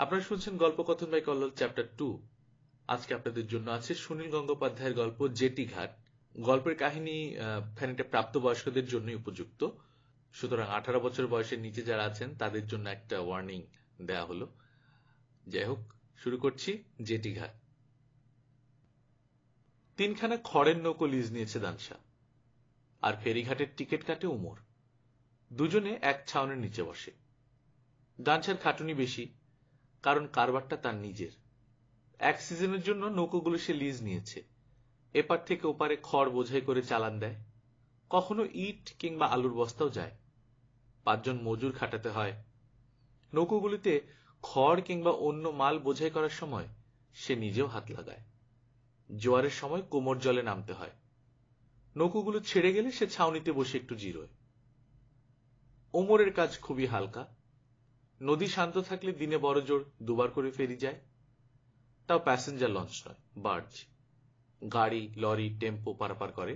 আপনারা শুনছেন গল্পকথন by Kallol chapter 2। আজকে আপনাদের জন্য আছে সুনীল গঙ্গোপাধ্যায়ের গল্প জেটি ঘাট। গল্পের কাহিনী খানিকটা প্রাপ্তবয়স্কদের জন্যই উপযুক্ত, সুতরাং 18 বছর বয়সের নিচে যারা আছেন তাদের জন্য একটা ওয়ার্নিং দেয়া হলো। যাই হোক, শুরু করছি। জেটি ঘাট। 3খানা খড়ের নৌকো লিজ নিয়েছে দানশা, আর ফেরিঘাটের টিকিট কাটে উমর। দুজনে এক ছাউনির নিচে বসে। দানশার খাটুনি বেশি, কারণ কারবারটা তার নিজের। এক সিজনের জন্য নৌকোগুলো সে লিজ নিয়েছে। এপার থেকে ওপারে খড় বোঝাই করে চালান দেয়, কখনো ইট কিংবা আলুর বস্তাও যায়। 5 জন মজুর খাটাতে হয়। নৌকোগুলিতে খড় কিংবা অন্য মাল বোঝাই করার সময় সে নিজেও হাত লাগায়। জোয়ারের সময় কোমর জলে নামতে হয়। নৌকোগুলো ছেড়ে গেলে সে ছাউনিতে বসে একটু জিরোয়। ওমরের কাজ খুবই হালকা। নদী শান্ত থাকলে দিনে বড় জোর 2 বার করে ফেরি যায়, তাও প্যাসেঞ্জার লঞ্চ নয়, বার্জ। গাড়ি, লরি, টেম্পো পারাপার করে।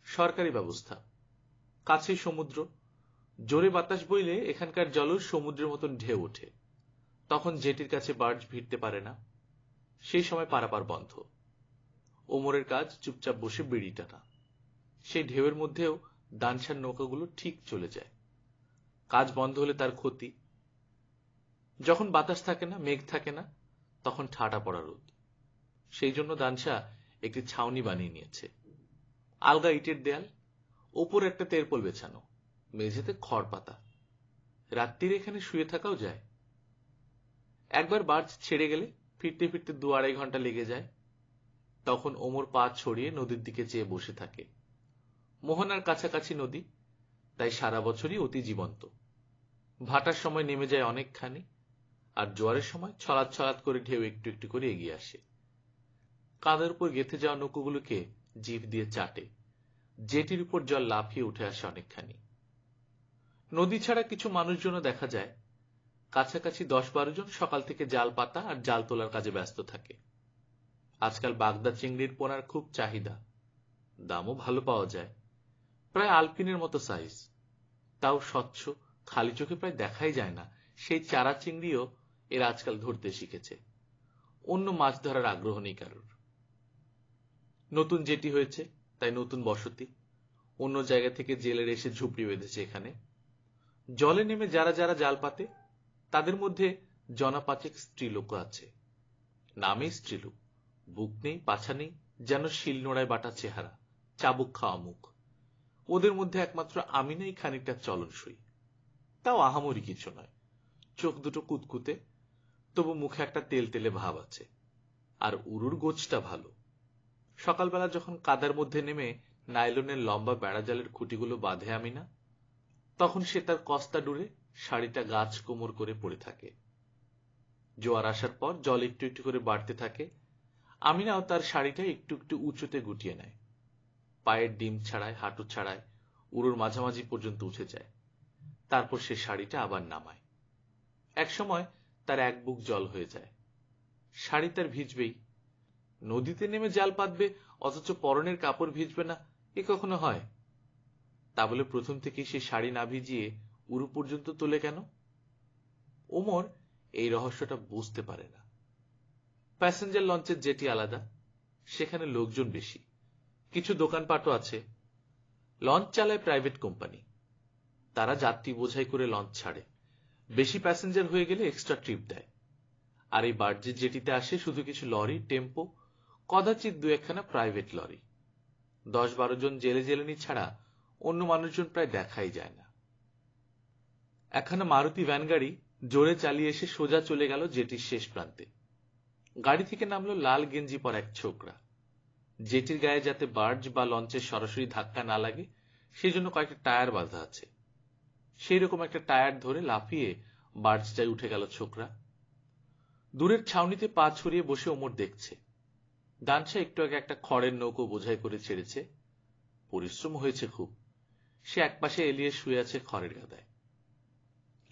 সরকারি ব্যবস্থা। কাছেই সমুদ্র। জোরে বাতাস বইলে এখানকার জলও সমুদ্রের মতন ঢেউ ওঠে। তখন জেটির কাছে বার্জ ভিড়তে পারে না। সেই সময় পারাপার বন্ধ। ওমরের কাজ চুপচাপ বসে বিড়ি টানা। সেই ঢেউয়ের মধ্যেও দানশার নৌকাগুলো ঠিক চলে যায়। কাজ বন্ধ হলে তার ক্ষতি। যখন বাতাস থাকে না, মেঘ থাকে না, তখন ঠাটা পড়া রোদ। সেই জন্য দানশা একটি ছাউনি বানিয়ে নিয়েছে। আলগা ইটের দেয়াল, ওপর একটা তেরপল বেছানো, মেঝেতে খড় পাতা। রাত্রির এখানে শুয়ে থাকাও যায়। একবার বার্জ ছেড়ে গেলে ফিরতে ফিরতে 2-2.5 ঘন্টা লেগে যায়। তখন ওমর পা ছড়িয়ে নদীর দিকে চেয়ে বসে থাকে। মোহনার কাছাকাছি নদী, তাই সারা বছরই অতি জীবন্ত। ভাটার সময় নেমে যায় অনেকখানি, আর জোয়ারের সময় ছলাৎ ছলাৎ করে ঢেউ একটু একটু করে এগিয়ে আসে। কাঁধের উপর গেঁথে যাওয়া নৌকোগুলোকে জিভ দিয়ে চাটে। জেটির উপর জল লাফিয়ে উঠে আসে অনেকখানি। নদী ছাড়া কিছু মানুষজনও দেখা যায়। কাছাকাছি 10-12 জন সকাল থেকে জাল পাতা আর জাল তোলার কাজে ব্যস্ত থাকে। আজকাল বাগদা চিংড়ির পোনার খুব চাহিদা, দামও ভালো পাওয়া যায়। প্রায় আলপিনের মতো সাইজ, তাও স্বচ্ছ, খালি চোখে প্রায় দেখাই যায় না। সেই চারা চিংড়িও এরা আজকাল ধরতে শিখেছে। অন্য মাছ ধরার আগ্রহ নেই কারোর। নতুন জেটি হয়েছে, তাই নতুন বসতি। অন্য জায়গা থেকে জেলের এসে ঝুপড়ি বেঁধেছে এখানে। জলে নেমে যারা যারা জাল পাতে, তাদের মধ্যে জনাপাচেক স্ত্রীলোক আছে। নামেই স্ত্রীলোক, বুক নেই, পাছা নেই, যেন শিলনোড়ায় বাটা চেহারা, চাবুক খাওয়া মুখ। ওদের মধ্যে একমাত্র আমিনাই খানিকটা চলনসই, তাও আহামরি কিছু নয়। চোখ দুটো কুতকুতে, তবু মুখে একটা তেল তেলে ভাব আছে। আর উরুর গোছটা ভালো। সকালবেলা যখন কাদার মধ্যে নেমে নাইলনের লম্বা বেড়া জালের খুঁটিগুলো বাঁধে আমিনা, তখন সে তার কস্তা ডুরে শাড়িটা গাছ কোমর করে পড়ে থাকে। জোয়ার আসার পর জল একটু একটু করে বাড়তে থাকে। আমিনাও তার শাড়িটা একটু একটু উঁচুতে গুটিয়ে নেয়। পায়ের ডিম ছাড়ায়, হাঁটু ছাড়ায়, উরুর মাঝামাঝি পর্যন্ত উঠে যায়। তারপর সে শাড়িটা আবার নামায়। একসময় তার এক বুক জল হয়ে যায়। শাড়ি তার ভিজবেই। নদীতে নেমে জাল পাতবে, অথচ পরনের কাপড় ভিজবে না, এ কখনো হয়? তা বলে প্রথম থেকেই সে শাড়ি না ভিজিয়ে উরু পর্যন্ত তোলে কেন? ওমর এই রহস্যটা বুঝতে পারে না। প্যাসেঞ্জার লঞ্চের জেটি আলাদা, সেখানে লোকজন বেশি, কিছু দোকানপাটও আছে। লঞ্চ চালায় প্রাইভেট কোম্পানি। তারা যাত্রী বোঝাই করে লঞ্চ ছাড়ে। বেশি প্যাসেঞ্জার হয়ে গেলে এক্সট্রা ট্রিপ দেয়। আর এই বার্জের জেটিতে আসে শুধু কিছু লরি, টেম্পো, কদাচিৎ 2-1খানা প্রাইভেট লরি। 10-12 জন জেলে জেলেনি ছাড়া অন্য মানুষজন প্রায় দেখাই যায় না। একখানা মারুতি ভ্যান গাড়ি জোরে চালিয়ে এসে সোজা চলে গেল জেটির শেষ প্রান্তে। গাড়ি থেকে নামলো লাল গেঞ্জি পরা এক ছোকরা। জেটির গায়ে যাতে বার্জ বা লঞ্চের সরাসরি ধাক্কা না লাগে, সেই জন্য কয়েকটা টায়ার বাঁধা আছে। সেই রকম একটা টায়ার ধরে লাফিয়ে বার্জটায় উঠে গেল ছোকরা। দূরের ছাউনিতে পা ছড়িয়ে বসে ওমর দেখছে। দানশা একটু আগে একটা খড়ের নৌকো বোঝাই করে ছেড়েছে। পরিশ্রম হয়েছে খুব। সে একপাশে এলিয়ে শুয়ে আছে খড়ের গাদায়।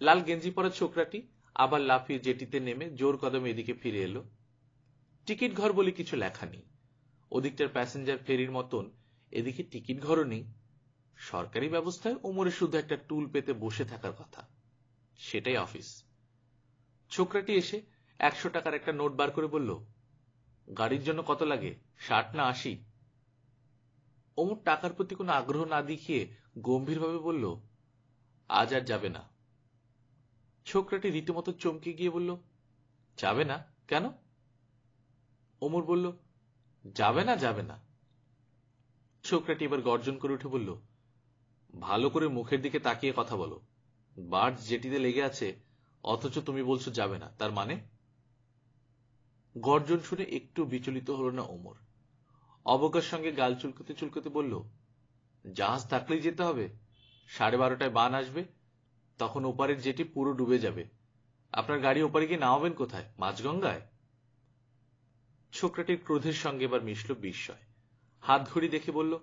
লাল গেঞ্জি পরা ছোকরাটি আবার লাফিয়ে জেটিতে নেমে জোর কদমে এদিকে ফিরে এলো। টিকিট ঘর বলে কিছু লেখা নেই। ওদিকটার প্যাসেঞ্জার ফেরির মতন এদিকে টিকিট ঘরও নেই। সরকারি ব্যবস্থায় ওমরের শুধু একটা টুল পেতে বসে থাকার কথা, সেটাই অফিস। ছোকরাটি এসে 100 টাকার একটা নোট বার করে বলল, গাড়ির জন্য কত লাগে, 60 না 80? ওমর টাকার প্রতি কোনো আগ্রহ না দেখিয়ে গম্ভীরভাবে বলল, আজ আর যাবে না। ছোকরাটি রীতিমতো চমকে গিয়ে বলল, যাবে না কেন? ওমর বলল, যাবে না। ছোকরাটি এবার গর্জন করে উঠে বলল, ভালো করে মুখের দিকে তাকিয়ে কথা বলো। বার্জ জেটিতে লেগে আছে, অথচ তুমি বলছো যাবে না, তার মানে? গর্জন শুনে একটু বিচলিত হল না ওমর। অবজ্ঞার সঙ্গে গাল চুলকোতে চুলকোতে বলল, জাহাজ থাকলেই যেতে হবে। 12:30টায় বান আসবে, তখন ওপারের জেটি পুরো ডুবে যাবে। আপনার গাড়ি ওপারে গিয়ে নামাবেন কোথায়, মাঝগঙ্গায়? ছোকরাটির ক্রোধের সঙ্গে এবার মিশল বিস্ময়। হাত ঘড়ি দেখে বলল,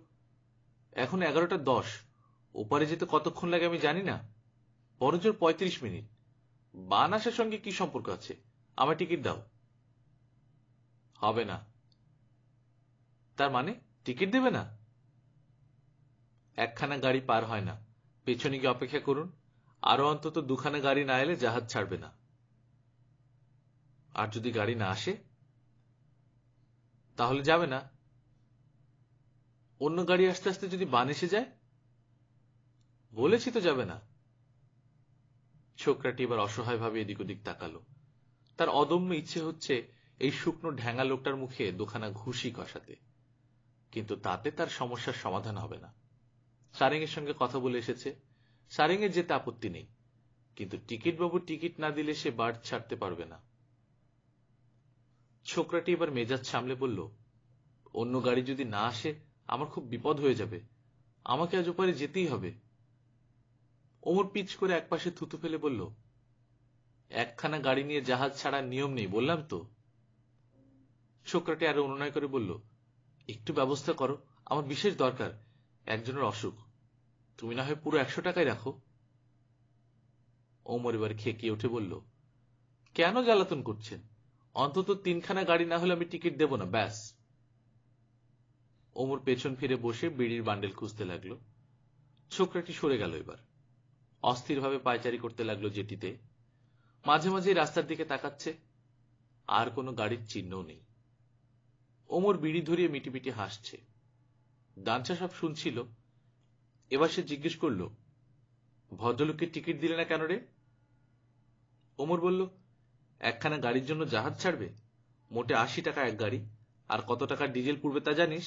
এখন 11:10। ওপারে যেতে কতক্ষণ লাগে আমি জানি না, বড়জোর 35 মিনিট। বান আসার সঙ্গে কি সম্পর্ক আছে? আমার টিকিট দাও। হবে না। তার মানে টিকিট দেবে না? একখানা গাড়ি পার হয় না, পেছনে গিয়ে অপেক্ষা করুন। আরো অন্তত 2খানা গাড়ি না এলে জাহাজ ছাড়বে না। আর যদি গাড়ি না আসে? তাহলে যাবে না। অন্য গাড়ি আসতে আসতে যদি বান এসে যায়? বলেছি তো যাবে না। ছোকরাটি এবার অসহায়ভাবে এদিক ওদিক তাকালো। তার অদম্য ইচ্ছে হচ্ছে এই শুকনো ঢ্যাঙা লোকটার মুখে 2খানা ঘুষি কষাতে, কিন্তু তাতে তার সমস্যার সমাধান হবে না। সারেং এর সঙ্গে কথা বলে এসেছে, সারেং এর যেতে আপত্তি নেই, কিন্তু টিকিট বাবু টিকিট না দিলে সে বার্থ ছাড়তে পারবে না। ছোকরাটি এবার মেজাজ সামলে বলল, অন্য গাড়ি যদি না আসে আমার খুব বিপদ হয়ে যাবে, আমাকে আজ ওপারে যেতেই হবে। ওমর পিচ করে একপাশে থুতু ফেলে বলল, একখানা গাড়ি নিয়ে জাহাজ ছাড়ার নিয়ম নেই বললাম তো। ছোকরাটি আরো অনুনয় করে বলল, একটু ব্যবস্থা করো, আমার বিশেষ দরকার, একজনের অসুখ। তুমি না হয় পুরো 100 টাকায় রাখো। ওমর এবার খেকিয়ে উঠে বলল, কেন জ্বালাতন করছেন? অন্তত 3খানা গাড়ি না হলে আমি টিকিট দেব না, ব্যাস। ওমর পেছন ফিরে বসে বিড়ির বান্ডেল খুঁজতে লাগলো। ছোকরাটি সরে গেল। এবার অস্থিরভাবে পায়চারি করতে লাগলো জেটিতে। মাঝে মাঝে রাস্তার দিকে তাকাচ্ছে, আর কোনো গাড়ির চিহ্নও নেই। ওমর বিড়ি ধরিয়ে মিটিমিটি হাসছে। দানচা সব শুনছিল। এবার সে জিজ্ঞেস করল, ভদ্রলোককে টিকিট দিলে না কেন রে? ওমর বলল, একখানা গাড়ির জন্য জাহাজ ছাড়বে, মোটে 80 টাকা এক গাড়ি, আর কত টাকা ডিজেল পুড়বে তা জানিস?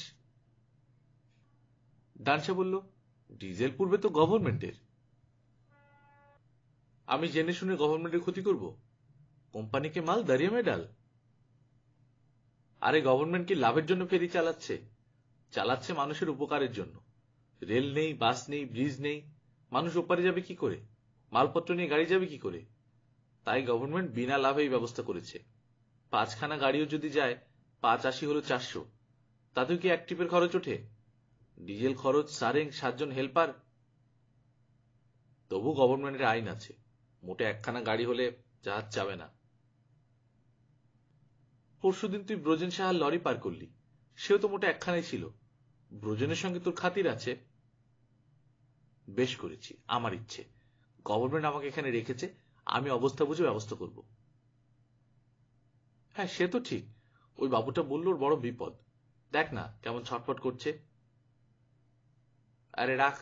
দানচা বলল, ডিজেল পুড়বে তো গভর্নমেন্টের। আমি জেনে শুনে গভর্নমেন্টের ক্ষতি করব? কোম্পানিকে মাল দাঁড়িয়ে মেডাল। আরে গভর্নমেন্ট কি লাভের জন্য ফেরি চালাচ্ছে? চালাচ্ছে মানুষের উপকারের জন্য। রেল নেই, বাস নেই, ব্রিজ নেই, মানুষ ওপারে যাবে কি করে? মালপত্র নিয়ে গাড়ি যাবে কি করে? তাই গভর্নমেন্ট বিনা লাভে এই ব্যবস্থা করেছে। 5খানা গাড়িও যদি যায়, 5×80 হলো 400। তাতেও কি এক ট্রিপের খরচ ওঠে? ডিজেল খরচ, সারেং, 7 জন হেল্পার। তবু গভর্নমেন্টের আইন আছে, মোটে একখানা গাড়ি হলে জাহাজ যাবে না। পরশুদিন তুই ব্রজেন সাহার লরি পার করলি, সেও তো মোটে একখানাই ছিল। ব্রজেনের সঙ্গে তোর খাতির আছে? বেশ করেছি, আমার ইচ্ছে। গভর্নমেন্ট আমাকে এখানে রেখেছে, আমি অবস্থা বুঝে ব্যবস্থা করব। হ্যাঁ, সে তো ঠিক। ওই বাবুটা বলল ওর বড় বিপদ, দেখ না কেমন ছটফট করছে। আরে রাখ,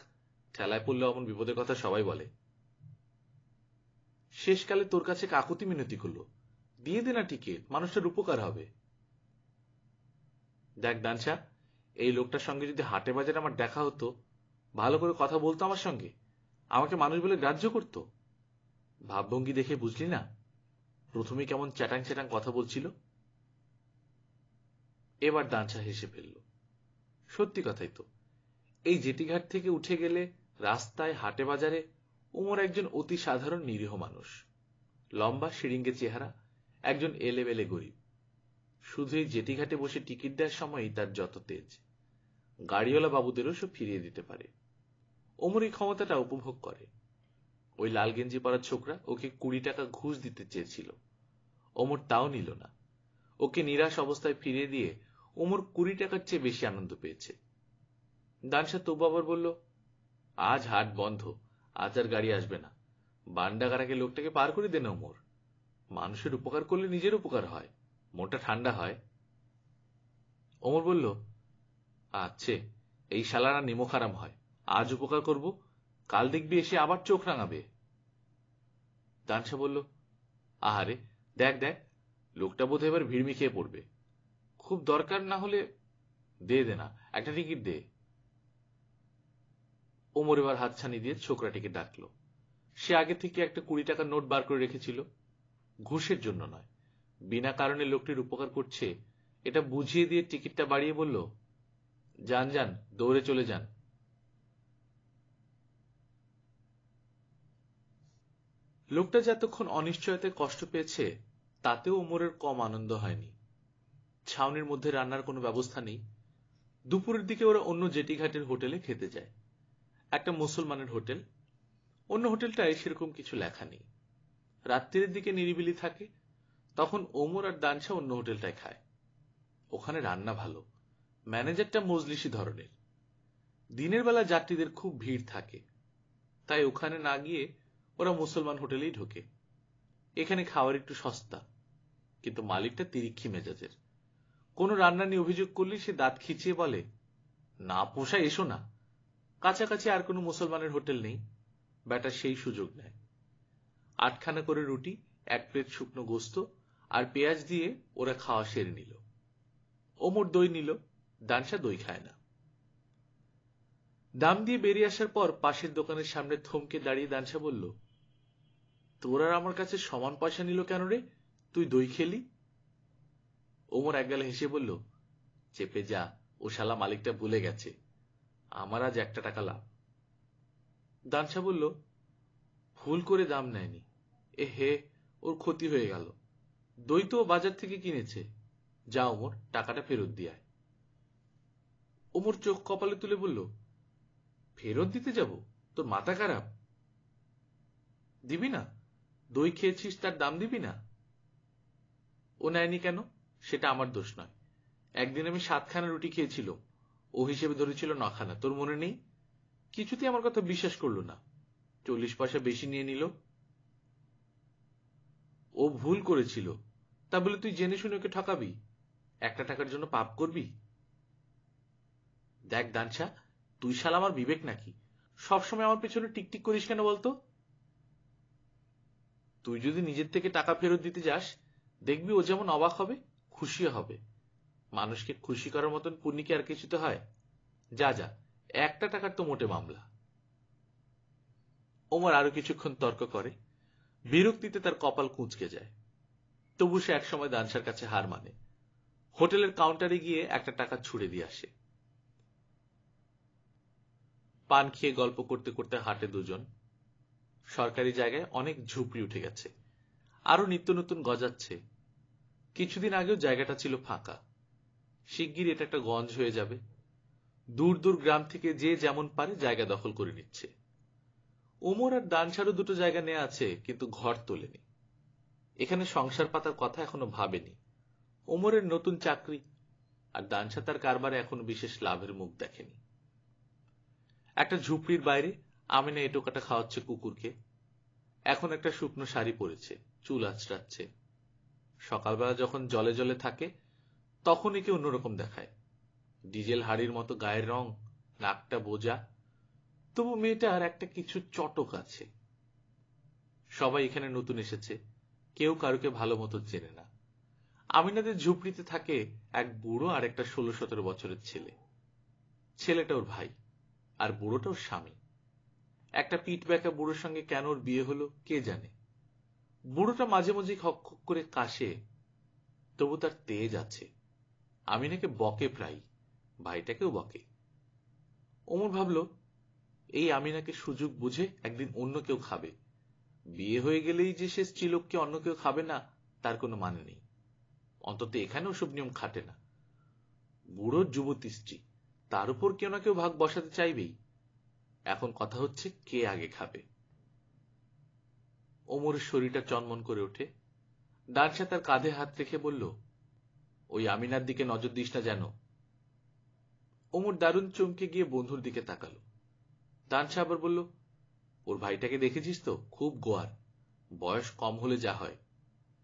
ঠেলায় পড়লে অমন বিপদের কথা সবাই বলে। শেষকালে তোর কাছে কাকুতি মিনতি করলো, দিয়ে দে না টিকিট, মানুষটার উপকার হবে। দেখ দানসা, এই লোকটার সঙ্গে যদি হাটে বাজারে আমার দেখা হতো, ভালো করে কথা বলতো আমার সঙ্গে, আমাকে মানুষ বলে গ্রাহ্য করত, ভাবভঙ্গি দেখে বুঝলি না প্রথমে কেমন চ্যাটাং চ্যাটাং কথা বলছিল। এবার দানসা হেসে ফেলল। সত্যি কথাই তো, এই জেটিঘাট থেকে উঠে গেলে রাস্তায় হাটে বাজারে ওমর একজন অতি সাধারণ নিরীহ মানুষ। লম্বা সিরিঙ্গে চেহারা, একজন এলেবেলে গরিব। শুধু এই জেটিঘাটে বসে টিকিট দেওয়ার সময়ই তার যত তেজ। গাড়িওয়ালা বাবুদেরও সব ফিরিয়ে দিতে পারে। ওমর এই ক্ষমতাটা উপভোগ করে। ওই লাল গেঞ্জি পরা ছোকরা ওকে 20 টাকা ঘুষ দিতে চেয়েছিল, ওমর তাও নিল না। ওকে নিরাশ অবস্থায় ফিরিয়ে দিয়ে ওমর 20 টাকার চেয়ে বেশি আনন্দ পেয়েছে। দানসা তবু আবার বলল, আজ হাট বন্ধ, আজ আর গাড়ি আসবে না। বান্ডাগারাকে লোকটাকে পার করে দেন ওমর। মানুষের উপকার করলে নিজের উপকার হয়, মনটা ঠান্ডা হয়। ওমর বলল, আচ্ছা, এই শালারা নিমখারাম হয়। আজ উপকার করব, কাল দেখবি এসে আবার চোখ রাঙাবে। দানশা বলল, আহারে, দেখ দেখ, লোকটা বোধ এবার ভিড়মি খেয়ে পড়বে। খুব দরকার না হলে দে না, একটা টিকিট দে। ওমর এবার হাতছানি দিয়ে ছোকরাটিকে ডাকলো। সে আগে থেকে একটা 20 টাকার নোট বার করে রেখেছিল। ঘুষের জন্য নয়, বিনা কারণে লোকটির উপকার করছে এটা বুঝিয়ে দিয়ে টিকিটটা বাড়িয়ে বলল, যান যান, দৌড়ে চলে যান। লোকটা যতক্ষণ অনিশ্চয়তায় কষ্ট পেয়েছে তাতেও ওমরের কম আনন্দ হয়নি। ছাউনির মধ্যে রান্নার কোনো ব্যবস্থা নেই। দুপুরের দিকে ওরা অন্য জেটিঘাটের হোটেলে খেতে যায়, একটা মুসলমানের হোটেল। অন্য হোটেলটায় সেরকম কিছু লেখা নেই। রাত্রির দিকে নিরিবিলি থাকে, তখন ওমর আর দানশা অন্য হোটেলটায় খায়। ওখানে রান্না ভালো, ম্যানেজারটা মজলিসি ধরনের। দিনের বেলা যাত্রীদের খুব ভিড় থাকে, তাই ওখানে না গিয়ে ওরা মুসলমান হোটেলেই ঢোকে। এখানে খাওয়ার একটু সস্তা, কিন্তু মালিকটা তিরিক্ষি মেজাজের। কোনো রান্না নিয়ে অভিযোগ করলে সে দাঁত খিচিয়ে বলে, না পোষায় এসো না। কাছাকাছি আর কোনো মুসলমানের হোটেল নেই, ব্যাটা সেই সুযোগ নেয়। 8খানা করে রুটি, 1 প্লেট শুকনো গোস্ত আর পেঁয়াজ দিয়ে ওরা খাওয়া সেরে নিল। ওমর দই নিল, দানশা দই খায় না। দাম দিয়ে বেরিয়ে আসার পর পাশের দোকানের সামনে থমকে দাঁড়িয়ে দানশা বলল, তোর আর আমার কাছে সমান পয়সা নিল কেন রে? তুই দই খেলি? ওমর একগালে হেসে বলল, চেপে যা, ও শালা মালিকটা ভুলে গেছে, আমার আজ 1 টাকা লাভ। দানশা বলল, ভুল করে দাম নেয়নি, এ হে, ওর ক্ষতি হয়ে গেল। দই তো বাজার থেকে কিনেছে। যা ওমর, টাকাটা ফেরত দিয়ে আয়। ওমর চোখ কপালে তুলে বলল, ফেরত দিতে যাব? তোর মাথা খারাপ? দিবি না? দই খেয়েছিস, তার দাম দিবি না? ও নেয়নি কেন, সেটা আমার দোষ নয়। একদিন আমি 7খানা রুটি খেয়েছিল, ও হিসেবে ধরেছিল 9খানা, তোর মনে নেই? কিছুতেই আমার কথা বিশ্বাস করলো না, 40 পয়সা বেশি নিয়ে নিল। ও ভুল করেছিল, তা বলে তুই জেনে শুনে ওকে ঠকাবি? 1 টাকার জন্য পাপ করবি? দেখ দানশা, তুই শালা আমার বিবেক নাকি? সবসময় আমার পেছনে টিকটিক করিস কেন বলতো? তুই যদি নিজের থেকে টাকা ফেরত দিতে যাস, দেখবি ও যেমন অবাক হবে, খুশিও হবে। মানুষকে খুশি করার মতন পুণ্যি কি আর কিছুতে হয়? যা যা, 1 টাকার তো মোটে মামলা। ওমর আরো কিছুক্ষণ তর্ক করে, বিরক্তিতে তার কপাল কুঁচকে যায়। তবু সে একসময় দানশার কাছে হার মানে। হোটেলের কাউন্টারে গিয়ে 1 টাকা ছুড়ে দিয়ে আসে। পান খেয়ে গল্প করতে করতে হাঁটে দুজন। সরকারি জায়গায় অনেক ঝুপড়ি উঠে গেছে, আরো নিত্য নতুন গজাচ্ছে। কিছুদিন আগেও জায়গাটা ছিল ফাঁকা, শিগগির এটা একটা গঞ্জ হয়ে যাবে। দূর দূর গ্রাম থেকে যে যেমন পারে জায়গা দখল করে নিচ্ছে। ওমর আর দানশারও দুটো জায়গা নেওয়া আছে, কিন্তু ঘর তোলেনি। এখানে সংসার পাতার কথা এখনো ভাবেনি। ওমরের নতুন চাকরি, আর দানশা তার কারবারে এখনো বিশেষ লাভের মুখ দেখেনি। একটা ঝুপড়ির বাইরে আমিনা এটোকাটা খাওয়াচ্ছে কুকুরকে। এখন একটা শুকনো শাড়ি পরেছে, চুল আঁচড়াচ্ছে। সকালবেলা যখন জলে জলে থাকে তখন একে অন্যরকম দেখায়। ডিজেল হাড়ির মতো গায়ের রং, নাকটা বোজা, তবু মেয়েটার একটা কিছু চটক আছে। সবাই এখানে নতুন এসেছে, কেউ কারুকে ভালো মতো চেনে না। আমিনাদের ঝুপড়িতে থাকে এক বুড়ো আর একটা 16-17 বছরের ছেলে। ছেলেটা ওর ভাই, আর বুড়োটা ওর স্বামী। একটা পিঠ ব্যাকা বুড়োর সঙ্গে কেন ওর বিয়ে হলো কে জানে। বুড়োটা মাঝে মাঝে খক খক করে কাশে, তবু তার তেজ আছে। আমিনাকে বকে প্রায়, ভাইটাকেও বকে। ওমর ভাবল, এই আমিনাকে সুযোগ বুঝে একদিন অন্য কেউ খাবে। বিয়ে হয়ে গেলেই যে সে স্ত্রীলোককে অন্য কেউ খাবে না, তার কোনো মানে নেই। অন্তত এখানে ওসব নিয়ম খাটে না। বুড়োর যুবতী স্ত্রী, তার উপর কেউ না কেউ ভাগ বসাতে চাইবেই। এখন কথা হচ্ছে কে আগে খাবে। ওমরের শরীরটা চনমন করে ওঠে। দানশা তার কাঁধে হাত রেখে বলল, ওই আমিনার দিকে নজর দিস না যেন। ওমর দারুণ চমকে গিয়ে বন্ধুর দিকে তাকালো। দানশা আবার বলল, ওর ভাইটাকে দেখেছিস তো, খুব গোয়ার, বয়স কম হলে যা হয়।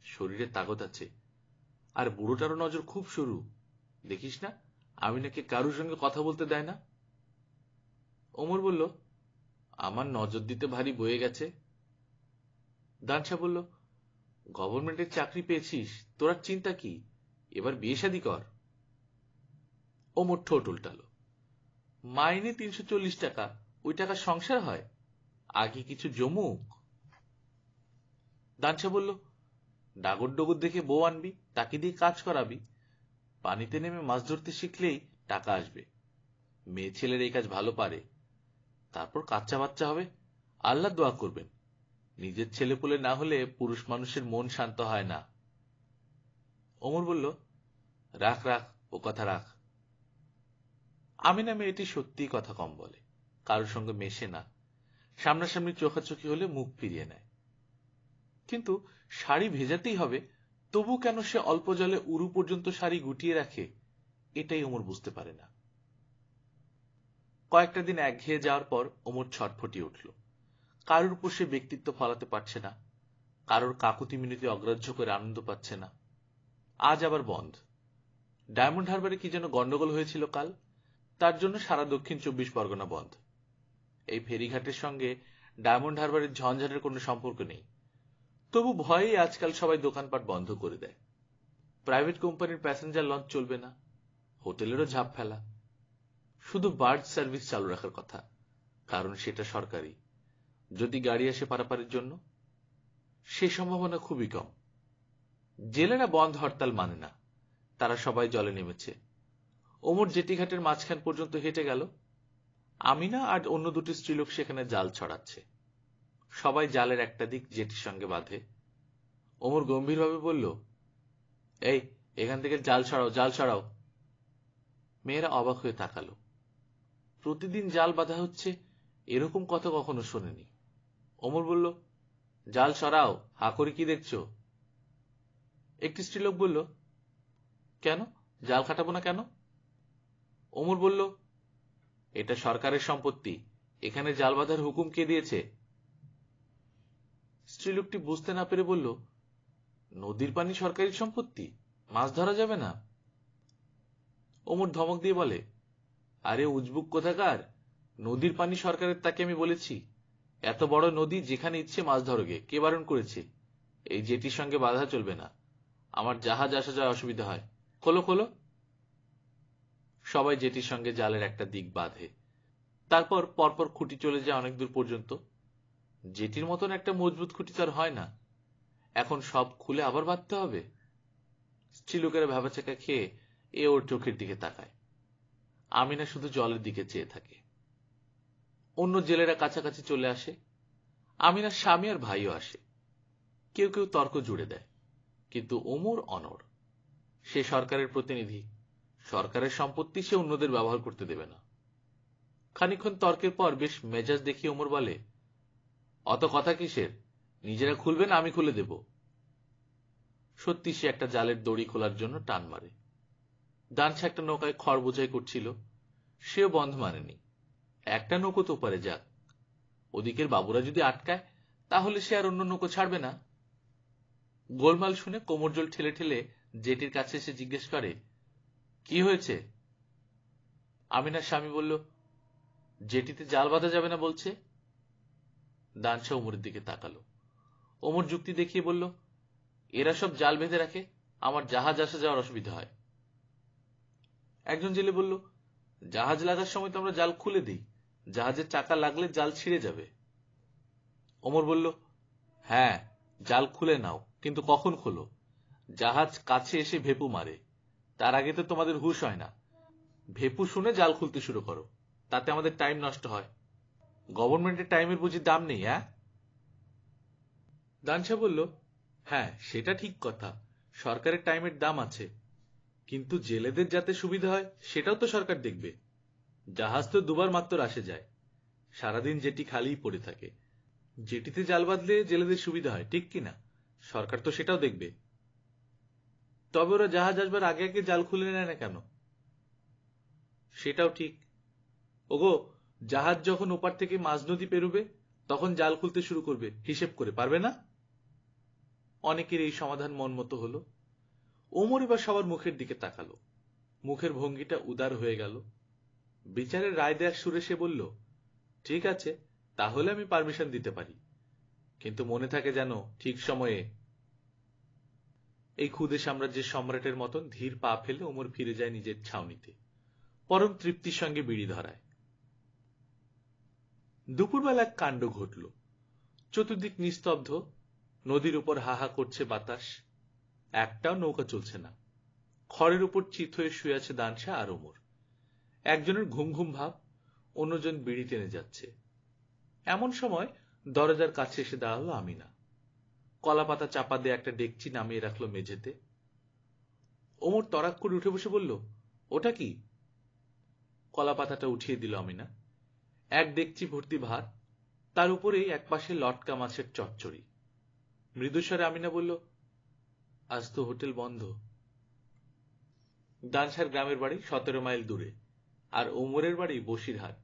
শরীরে তাগত আছে, আর বুড়োটারও নজর খুব সরু। দেখিস না আমিনাকে কারুর সঙ্গে কথা বলতে দেয় না। ওমর বলল, আমার নজর দিতে ভারী বয়ে গেছে। দানশা বলল, গভর্নমেন্টের চাকরি পেয়েছিস, তোর আর চিন্তা কি? এবার বিয়ে শাদী কর। ওমর ঠোঁট উল্টালো। মাইনে ৩৪০ টাকা, ওই টাকা সংসার হয়? আগে কিছু জমুক। দানশা বলল, ডাগর ডগর দেখে বউ আনবি, তাকে দিয়ে কাজ করাবি। পানিতে নেমে মাছ ধরতে শিখলেই টাকা আসবে। মেয়ে ছেলের এই কাজ ভালো পারে। তারপর কাচ্চা বাচ্চা হবে, আল্লাহ দোয়া করবেন। নিজের ছেলেপুলে না হলে পুরুষ মানুষের মন শান্ত হয় না। ওমর বলল, রাখ রাখ, ও কথা রাখ। আমিনা মেয়েটি সত্যিই কথা কম বলে, কারোর সঙ্গে মেশে না, সামনাসামনি চোখাচোখি হলে মুখ ফিরিয়ে নেয়। কিন্তু শাড়ি ভেজাতেই হবে, তবু কেন সে অল্প জলে উরু পর্যন্ত শাড়ি গুটিয়ে রাখে, এটাই ওমর বুঝতে পারে না। কয়েকটা দিন একঘেয়ে যাওয়ার পর ওমর ছটফটিয়ে উঠল। কারোর উপর সে ব্যক্তিত্ব ফলাতে পারছে না, কারোর কাকুতি মিনতি অগ্রাহ্য করে আনন্দ পাচ্ছে না। আজ আবার বন্ধ। ডায়মন্ড হারবারে কি যেন গন্ডগোল হয়েছিল কাল, তার জন্য সারা দক্ষিণ ২৪ পরগনা বন্ধ। এই ফেরিঘাটের সঙ্গে ডায়মন্ড হারবারের ঝঞ্ঝাটের কোনো সম্পর্ক নেই, তবু ভয়েই আজকাল সবাই দোকানপাট বন্ধ করে দেয়। প্রাইভেট কোম্পানির প্যাসেঞ্জার লঞ্চ চলবে না, হোটেলেরও ঝাঁপ ফেলা। শুধু বার্জ সার্ভিস চালু রাখার কথা, কারণ সেটা সরকারি। যদি গাড়ি আসে পারাপারের জন্য, সে সম্ভাবনা খুবই কম। জেলেরা বন্ধ হরতাল মানে না, তারা সবাই জলে নেমেছে। ওমর জেটিঘাটের মাঝখান পর্যন্ত হেঁটে গেল। আমিনা আর অন্য দুটি স্ত্রীলোক সেখানে জাল ছড়াচ্ছে। সবাই জালের একটা দিক জেটির সঙ্গে বাঁধে। ওমর গম্ভীরভাবে বলল, এই, এখান থেকে জাল ছড়াও, জাল ছড়াও। মেয়েরা অবাক হয়ে তাকালো। প্রতিদিন জাল বাঁধা হচ্ছে, এরকম কথা কখনো শোনেনি। ওমর বলল, জাল সরাও, হা করে কি দেখছো? একটি স্ত্রীলোক বলল, কেন, জাল খাটাবো না কেন? ওমর বলল, এটা সরকারের সম্পত্তি, এখানে জাল বাঁধার হুকুম কে দিয়েছে? স্ত্রীলোকটি বুঝতে না পেরে বলল, নদীর পানি সরকারি সম্পত্তি, মাছ ধরা যাবে না? ওমর ধমক দিয়ে বলে, আরে উজবুক কোথাকার, নদীর পানি সরকারের, তাকে আমি বলেছি? এত বড় নদী, যেখানে ইচ্ছে মাছ ধরোগে, কে বারণ করেছে? এই জেটির সঙ্গে বাধা চলবে না, আমার জাহাজ আসা যায় অসুবিধা হয়। খোলো খোলো। সবাই জেটির সঙ্গে জালের একটা দিক বাঁধে, তারপর পরপর খুঁটি চলে যায় অনেক দূর পর্যন্ত। জেটির মতন একটা মজবুত খুঁটি তার হয় না, এখন সব খুলে আবার বাঁধতে হবে। স্ত্রীলোকেরা ভেবাচাকা খেয়ে এ ওর চোখের দিকে তাকায়। আমিনা শুধু জলের দিকে চেয়ে থাকে। অন্য জেলেরা কাছাকাছি চলে আসে। আমিনার স্বামী আর ভাইও আসে। কেউ কেউ তর্ক জুড়ে দেয়, কিন্তু ওমর অনড়। সে সরকারের প্রতিনিধি, সরকারের সম্পত্তি সে অন্যদের ব্যবহার করতে দেবে না। খানিকক্ষণ তর্কের পর বেশ মেজাজ দেখিয়ে ওমর বলে, অত কথা কিসের, নিজেরা খুলবেন, আমি খুলে দেব। সত্যি সে একটা জালের দড়ি খোলার জন্য টান মারে। দানশা একটা নৌকায় খড় বোঝাই করছিল, সেও বন্ধ মানেনি। একটা নৌকো তো পারে যাক, ওদিকের বাবুরা যদি আটকায়, তাহলে সে আর অন্য নৌকো ছাড়বে না। গোলমাল শুনে কোমরজোল ঠেলে ঠেলে জেটির কাছে এসে জিজ্ঞেস করে, কি হয়েছে? আমিনার স্বামী বলল, জেটিতে জাল বাঁধা যাবে না বলছে। দানশা ওমরের দিকে তাকালো। ওমর যুক্তি দেখিয়ে বলল, এরা সব জাল বেঁধে রাখে, আমার জাহাজ আসা যাওয়ার অসুবিধা হয়। একজন জেলে বলল, জাহাজ লাগার সময় তো আমরা জাল খুলে দিই, জাহাজের চাকা লাগলে জাল ছিঁড়ে যাবে। ওমর বলল, হ্যাঁ, জাল খুলে নাও, কিন্তু কখন খোলো? জাহাজ কাছে এসে ভেপু মারে, তার আগে তো তোমাদের হুঁশ হয় না। ভেপু শুনে জাল খুলতে শুরু করো, তাতে আমাদের টাইম নষ্ট হয়। গভর্নমেন্টের টাইমের বুঝি দাম নেই? হ্যাঁ? দানশা বলল, হ্যাঁ, সেটা ঠিক কথা, সরকারের টাইমের দাম আছে, কিন্তু জেলেদের যাতে সুবিধা হয় সেটাও তো সরকার দেখবে। জাহাজ তো দুবার মাত্র আসে যায়, সারাদিন জেটি খালিই পড়ে থাকে। জেটিতে জাল বাঁধলে জেলেদের সুবিধা হয়, ঠিক কিনা? সরকার তো সেটাও দেখবে। তবে ওরা জাহাজ আসবার আগে আগে জাল খুলে নেয় না কেন? সেটাও ঠিক। ওগো, জাহাজ যখন ওপার থেকে মাঝ নদী পেরুবে, তখন জাল খুলতে শুরু করবে, হিসেব করে, পারবে না? অনেকের এই সমাধান মন মতো হলো। ওমর এবার সবার মুখের দিকে তাকালো। মুখের ভঙ্গিটা উদার হয়ে গেল। বিচারের রায় দেয়ার সুরে সে বলল, ঠিক আছে, তাহলে আমি পারমিশন দিতে পারি, কিন্তু মনে থাকে যেন ঠিক সময়ে। এই ক্ষুদে সাম্রাজ্যের সম্রাটের মতন ধীর পা ফেলে ওমর ফিরে যায় নিজের ছাউনিতে, পরম তৃপ্তির সঙ্গে বিড়ি ধরায়। দুপুরবেলা এক কাণ্ড ঘটল। চতুর্দিক নিস্তব্ধ, নদীর উপর হাহা করছে বাতাস, একটাও নৌকা চলছে না। খড়ের উপর চিত হয়ে শুয়ে আছে দানশা আর ওমর। একজনের ঘুম ঘুম ভাব, অন্যজন বিড়ি টেনে যাচ্ছে। এমন সময় দরজার কাছে এসে দাঁড়ালো আমিনা। কলা পাতা চাপা দিয়ে একটা ডেকচি নামিয়ে রাখলো মেঝেতে। ওমর তড়াক করে উঠে বসে বলল, ওটা কি? কলা পাতাটা উঠিয়ে দিল আমিনা। এক ডেকচি ভর্তি ভাত, তার উপরে একপাশে লটকা মাছের চচ্চড়ি। মৃদুস্বরে আমিনা বলল, আজ তো হোটেল বন্ধ। দানশার গ্রামের বাড়ি 17 মাইল দূরে, আর ওমরের বাড়ি বসিরহাট।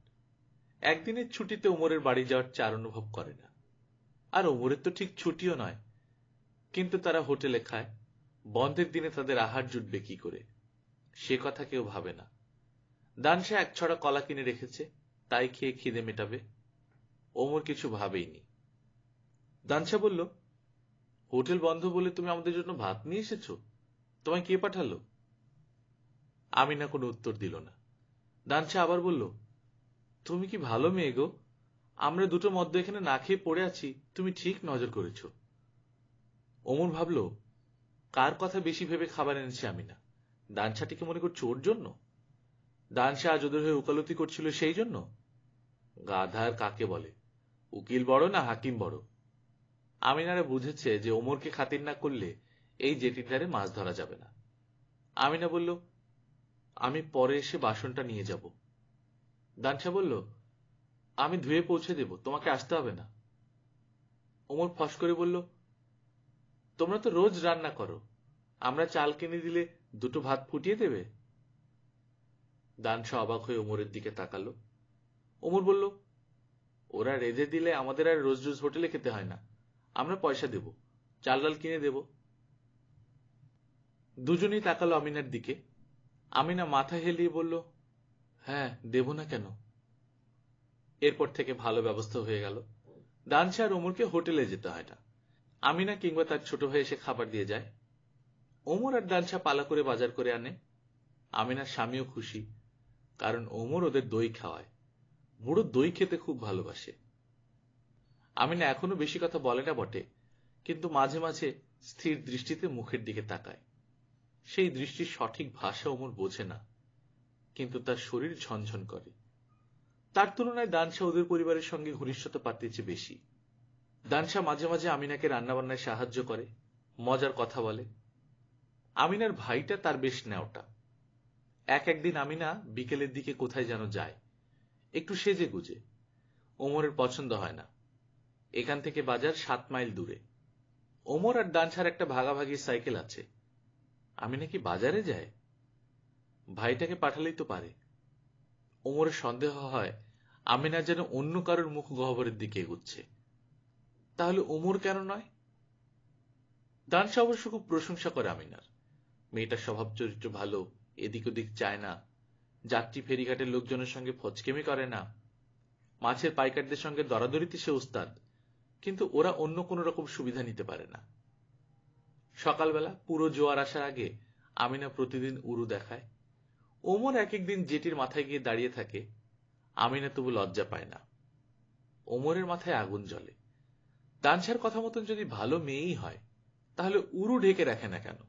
একদিনের ছুটিতে ওমরের বাড়ি যাওয়ার চার অনুভব করে না। আর ওমরের তো ঠিক ছুটিও নয়, কিন্তু তারা হোটেলে খায়। বন্ধের দিনে তাদের আহার জুটবে কি করে, সে কথা কেউ ভাবে না। দানশা এক ছড়া কলা কিনে রেখেছে, তাই খেয়ে খিদে মেটাবে। ওমর কিছু ভাবেইনি। দানশা বলল, হোটেল বন্ধ বলে তুমি আমাদের জন্য ভাত নিয়ে এসেছো? তোমায় কে পাঠালো? আমিনা কোনো উত্তর দিল না। দানশা আবার বলল, তুমি কি ভালো মেয়ে গো, আমরা দুটো মদ্য এখানে না খেয়ে পড়ে আছি, তুমি ঠিক নজর করেছ। ওমর ভাবল, কার কথা বেশি ভেবে খাবার এনেছে আমিনা? দানশাটিকে মনে করছে ওর জন্য? দানশা আজ ওদের হয়ে উকালতি করছিল সেই জন্য? গাধার কাকে বলে, উকিল বড় না হাকিম বড়? আমিনারা বুঝেছে যে ওমরকে খাতির না করলে এই জেটির ধারে মাছ ধরা যাবে না। আমিনা বলল, আমি পরে এসে বাসনটা নিয়ে যাব। দানশা বলল, আমি ধুয়ে পৌঁছে দেব, তোমাকে আসতে হবে না। ওমর ফস করে বলল, তোমরা তো রোজ রান্না করো, আমরা চাল কিনে দিলে দুটো ভাত ফুটিয়ে দেবে? দানশা অবাক হয়ে ওমরের দিকে তাকালো। ওমর বলল, ওরা রেঁধে দিলে আমাদের আর রোজ রোজ হোটেলে খেতে হয় না, আমরা পয়সা দেব, চাল ডাল কিনে দেব। দুজনেই তাকালো আমিনার দিকে। আমিনা মাথা হেলিয়ে বলল, হ্যাঁ, দেব না কেন? এরপর থেকে ভালো ব্যবস্থা হয়ে গেল। দানশা আর ওমরকে হোটেলে যেতে হয় না। আমিনা কিংবা তার ছোট ভাই এসে খাবার দিয়ে যায়। ওমর আর দানশা পালা করে বাজার করে আনে। আমিনার স্বামীও খুশি, কারণ ওমর ওদের দই খাওয়ায়। বুড়ো দই খেতে খুব ভালোবাসে। আমিনা এখনো বেশি কথা বলে না বটে, কিন্তু মাঝে মাঝে স্থির দৃষ্টিতে মুখের দিকে তাকায়। সেই দৃষ্টির সঠিক ভাষা ওমর বোঝে না, কিন্তু তার শরীর ঝনঝন করে। তার তুলনায় দানশা ওদের পরিবারের সঙ্গে ঘনিষ্ঠতা পাতিয়েছে বেশি। দানশা মাঝে মাঝে আমিনাকে রান্নাবান্নায় সাহায্য করে, মজার কথা বলে। আমিনার ভাইটা তার বেশ ন্যাওটা। একদিন আমিনা বিকেলের দিকে কোথায় যেন যায়, একটু সেজে গুজে। ওমরের পছন্দ হয় না। এখান থেকে বাজার 7 মাইল দূরে। ওমর আর দানশার একটা ভাগাভাগি সাইকেল আছে। আমিনা কি বাজারে যায়? ভাইটাকে পাঠালেই তো পারে। ওমরের সন্দেহ হয় আমিনা যেন অন্য কারোর মুখ গহ্বরের দিকে এগুচ্ছে। তাহলে ওমর কেন নয়? দানশা অবশ্য খুব প্রশংসা করে আমিনার। মেয়েটার স্বভাব চরিত্র ভালো, এদিক ওদিক চায় না, যাত্রী ফেরিঘাটের লোকজনের সঙ্গে ফচকেমি করে না, মাছের পাইকারদের সঙ্গে দরাদরিতে সে উস্তাদ, কিন্তু ওরা অন্য কোন রকম সুবিধা নিতে পারে না। সকালবেলা পুরো জোয়ার আসার আগে আমিনা প্রতিদিন উরু দেখায়। ওমর এক একদিন জেটির মাথায় গিয়ে দাঁড়িয়ে থাকে, আমিনা তবু লজ্জা পায় না। ওমরের মাথায় আগুন জ্বলে। দানশার কথা মতন যদি ভালো মেয়েই হয়, তাহলে উরু ঢেকে রাখে না কেন?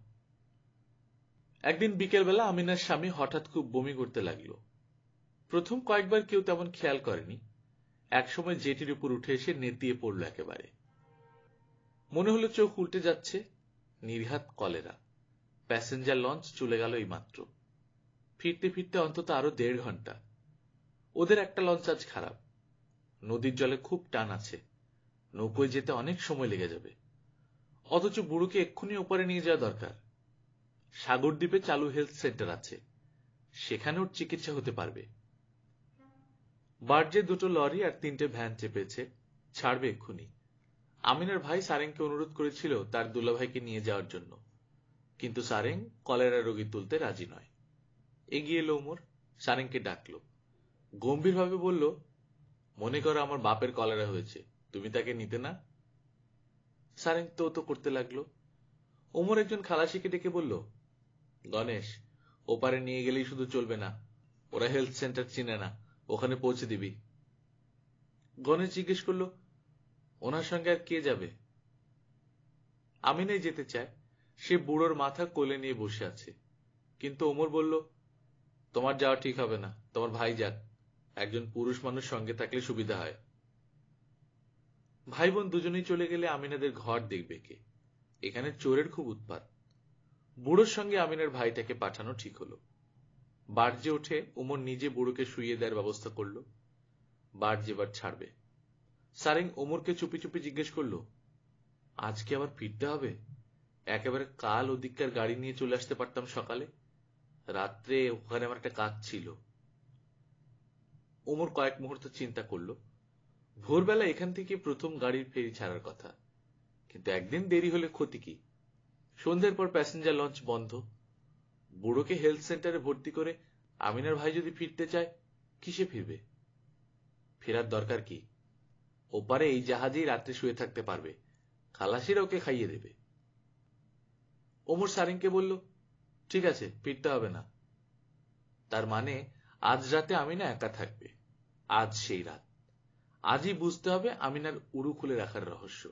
একদিন বিকেলবেলা আমিনার স্বামী হঠাৎ খুব বমি করতে লাগল। প্রথম কয়েকবার কেউ তেমন খেয়াল করেনি। একসময় জেটির উপর উঠে এসে নেতিয়ে পড়ল একেবারে। মনে হলো চোখ উল্টে যাচ্ছে। নির্ঘাত কলেরা। প্যাসেঞ্জার লঞ্চ চলে গেল এইমাত্র। ফিরতে ফিরতে অন্তত আরো 1.5 ঘন্টা। ওদের একটা লঞ্চ আজ খারাপ। নদীর জলে খুব টান আছে, নৌকোয় যেতে অনেক সময় লেগে যাবে। অথচ বুড়োকে এক্ষুনি ওপারে নিয়ে যাওয়া দরকার। সাগরদ্বীপে চালু হেলথ সেন্টার আছে, সেখানে ওর চিকিৎসা হতে পারবে। বার্জে 2টো লরি আর 3টে ভ্যান চেপেছে, ছাড়বে এক্ষুনি। আমিনার ভাই সারেংকে অনুরোধ করেছিল তার দুলাভাইকে নিয়ে যাওয়ার জন্য, কিন্তু সারেং কলেরা রোগী তুলতে রাজি নয়। এগিয়ে এলো ওমর, সারেংকে ডাকলো, গম্ভীরভাবে বলল, মনে করো আমার বাপের কলেরা হয়েছে, তুমি তাকে নিতে না? সারেং তো করতে লাগলো। ওমর একজন খালাসিকে ডেকে বলল, গণেশ, ওপারে নিয়ে গেলেই শুধু চলবে না, ওরা হেলথ সেন্টার চিনে না, ওখানে পৌঁছে দিবি। গণেশ জিজ্ঞেস করলো, ওনার সঙ্গে আর কে যাবে? আমিনাই যেতে চায়, সে বুড়োর মাথা কোলে নিয়ে বসে আছে। কিন্তু ওমর বলল, তোমার যাওয়া ঠিক হবে না, তোমার ভাই যাক, একজন পুরুষ মানুষ সঙ্গে থাকলে সুবিধা হয়। ভাই বোন দুজনেই চলে গেলে আমিনাদের ঘর দেখবে কে? এখানে চোরের খুব উৎপাত। বুড়োর সঙ্গে আমিনার ভাইটাকে পাঠানো ঠিক হলো। বার্জে উঠে ওমর নিজে বুড়োকে শুইয়ে দেওয়ার ব্যবস্থা করলো। বার্জ এবার ছাড়বে। সারেং ওমরকে চুপি চুপি জিজ্ঞেস করলো, আজকে আবার ফিরতে হবে? একেবারে কাল ওদিককার গাড়ি নিয়ে চলে আসতে পারতাম সকালে, রাত্রে ওখানে আমার একটা কাজ ছিল। ওমর কয়েক মুহূর্ত চিন্তা করলো। ভোরবেলা এখান থেকে প্রথম গাড়ির ফেরি ছাড়ার কথা, কিন্তু একদিন দেরি হলে ক্ষতি কি? সন্ধ্যের পর প্যাসেঞ্জার লঞ্চ বন্ধ। বুড়োকে হেলথ সেন্টারে ভর্তি করে আমিনার ভাই যদি ফিরতে চায়, কিসে ফিরবে? ফেরার দরকার কি? ওপারে এই জাহাজেই রাত্রে শুয়ে থাকতে পারবে, খালাসিরা ওকে খাইয়ে দেবে। ওমর সারেংকে বলল, ঠিক আছে, ফিরতে হবে না। তার মানে আজ রাতে আমিনা একা থাকবে। আজ সেই রাত। আজই বুঝতে হবে আমিনার উড়ু খুলে রাখার রহস্য।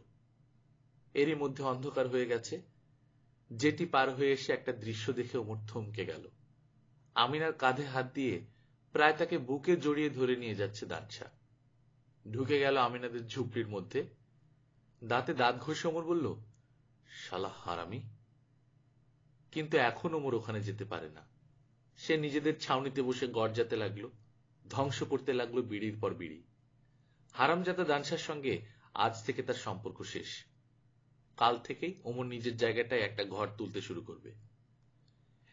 এরই মধ্যে অন্ধকার হয়ে গেছে। জেটি পার হয়ে এসে একটা দৃশ্য দেখে ওমর থমকে গেল। আমিনার কাঁধে হাত দিয়ে প্রায় তাকে বুকে জড়িয়ে ধরে নিয়ে যাচ্ছে দানশা। ঢুকে গেল আমিনাদের ঝুপড়ির মধ্যে। দাঁতে দাঁত ঘষে ওমর বলল, শালা হারামি। কিন্তু এখন ওমর ওখানে যেতে পারে না। সে নিজেদের ছাউনিতে বসে গর্জাতে লাগলো, ধ্বংস করতে লাগলো বিড়ির পর বিড়ি। হারামজাদা দানশার সঙ্গে আজ থেকে তার সম্পর্ক শেষ। কাল থেকেই ওমর নিজের জায়গাটায় একটা ঘর তুলতে শুরু করবে।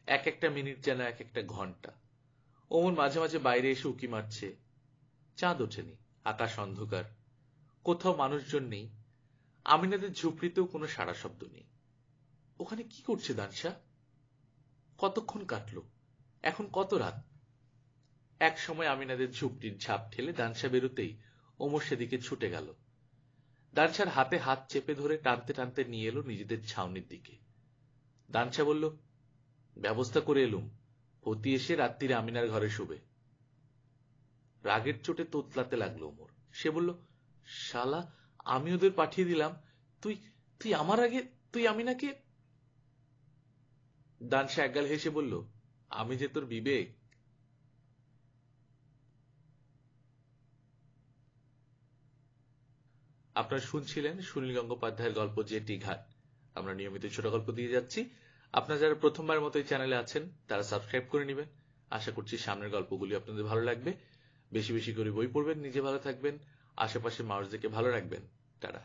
এক একটা মিনিট যেন এক একটা ঘন্টা। ওমর মাঝে মাঝে বাইরে এসে উঁকি মারছে। চাঁদ ওঠেনি, আকাশ অন্ধকার, কোথাও মানুষজন নেই। আমিনাদের ঝুপড়িতেও কোনো সাড়া শব্দ নেই। ওখানে কি করছে দানশা? কতক্ষণ কাটলো? এখন কত রাত? এক সময় আমিনাদের ঝুপড়ির ঝাঁপ ঠেলে দানশা বেরোতেই ওমর সেদিকে ছুটে গেল। দানশার হাতে হাত চেপে ধরে টানতে টানতে নিয়ে এলো নিজেদের ছাউনির দিকে। দানশা বলল, ব্যবস্থা করে এলুম, পতি এসে রাত্রিরে আমিনার ঘরে শুবে। রাগের চোটে তোতলাতে লাগলো ওমর। সে বলল, শালা, আমি ওদের পাঠিয়ে দিলাম, তুই তুই আমার আগে তুই আমিনাকে। দানশা একগাল হেসে বলল, আমি যে তোর বিবেক। আপনারা শুনছিলেন সুনীল গঙ্গোপাধ্যায়ের গল্প জেটি ঘাট। আমরা নিয়মিত ছোট গল্প দিয়ে যাচ্ছি। আপনারা যারা প্রথমবার মতো এই চ্যানেলে আছেন তারা সাবস্ক্রাইব করে নেবেন। আশা করছি সামনের গল্পগুলি আপনাদের ভালো লাগবে। বেশি বেশি করে বই পড়বেন, নিজে ভালো থাকবেন, আশেপাশে মানুষদেরকে ভালো রাখবেন। টাটা।